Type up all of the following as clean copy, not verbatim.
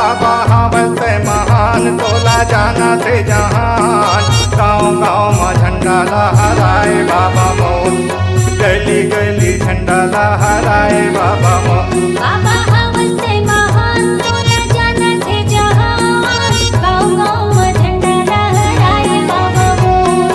बाबा हवस महान तोला जाना थे जहान। गाँव गाँव में झंडा लहराए बाबा मोर, गली गली झंडा लहराए बाबा मोर। बाबा हवस महान तोला जाना थे जहान। गाँव गाँव में झंडा लहराए बाबा मोर,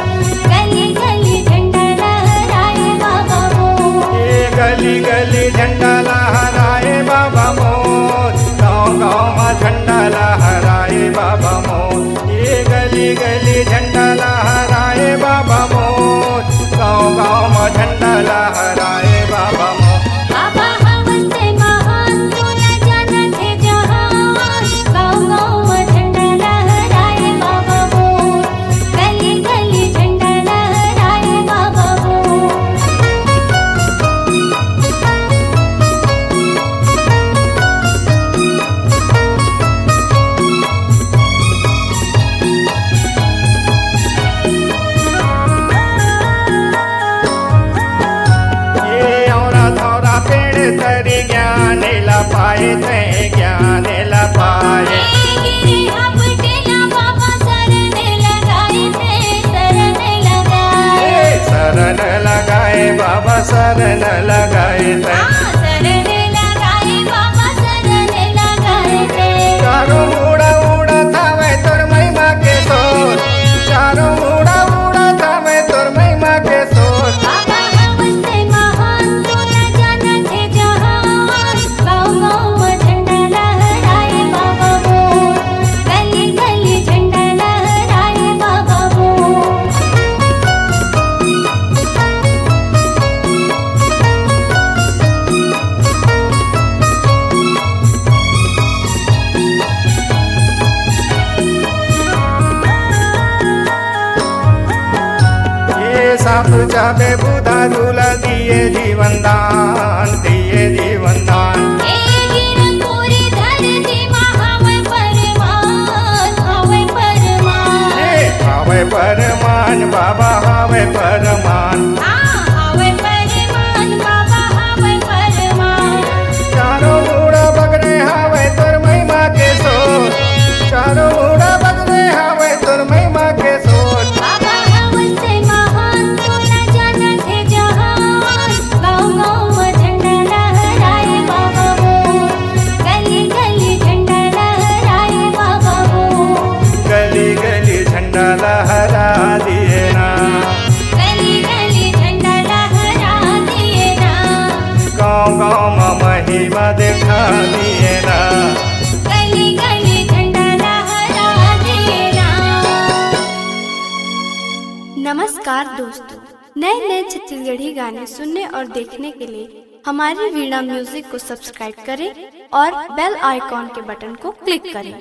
गली गली झंडा लहराए बाबा मोर। ये गली गली झंडा लहराए बाबा मोर, गाँव गाँव में झंडा लहराए बाबा मोर। ये गली गली झंडा लहराए बाबा मोर, गाँव गाँव में झंडा लहराए बाबा मोर। बाबा हवस महान तोला जाना थे जहान। गाँव गाँव में झंडा लहराए बाबा मोर, गली गली झंडा लहराए बाबा मोर। ये औरा थौरा पेड़ तरी ज्ञान लपाए थे ज्ञान लपाए। गिरे हपटेला बाबा शरण लगाए थे शरण लगाए। शरण लगाए बाबा शरण लगाए थे। शरण लगाए बाबा शरण लगाए थे। चारों उड़ा उड़ा थावे तोर महिमा के सोर, चारों उड़ा उड़ा थावे तोर महिमा के सोर। बाबा हवस महान तोला जाना थे जहान। गाँव गाँव में झंडा लहराए बाबा मोर, गली गली झंडा लहराए बाबा मोर। ये साप चाबे बुधा दूला दिए जीवन दान, दिए जीवन दान। पूरी धरती में हवे परमान, हवे परमान। हवे परमान बाबा हवे परमान। हवे परमान बाबा हवे परमान। चारों उड़ा बगरे हवे तोर महिमा के सोर, चारों उड़ा बगरे हवे तोर महिमा के सोर। बाबा हवस महान तोला जाना थे जहान। गाँव गाँव में झंडा लहराए बाबा मोर, गली गली झंडा लहराए बाबा मोर। गली गली झंडा लहरा दिए ना, गली गली झंडा लहरा दिए ना। गाँव गाँव में महिमा दिखा दिए ना। गली गली झंडा लहरा दिए ना। नमस्कार दोस्तों, नए नए छत्तीसगढ़ी गाने सुनने और देखने के लिए हमारी वीणा म्यूजिक को सब्सक्राइब करें और बेल आइकॉन के बटन को क्लिक करें।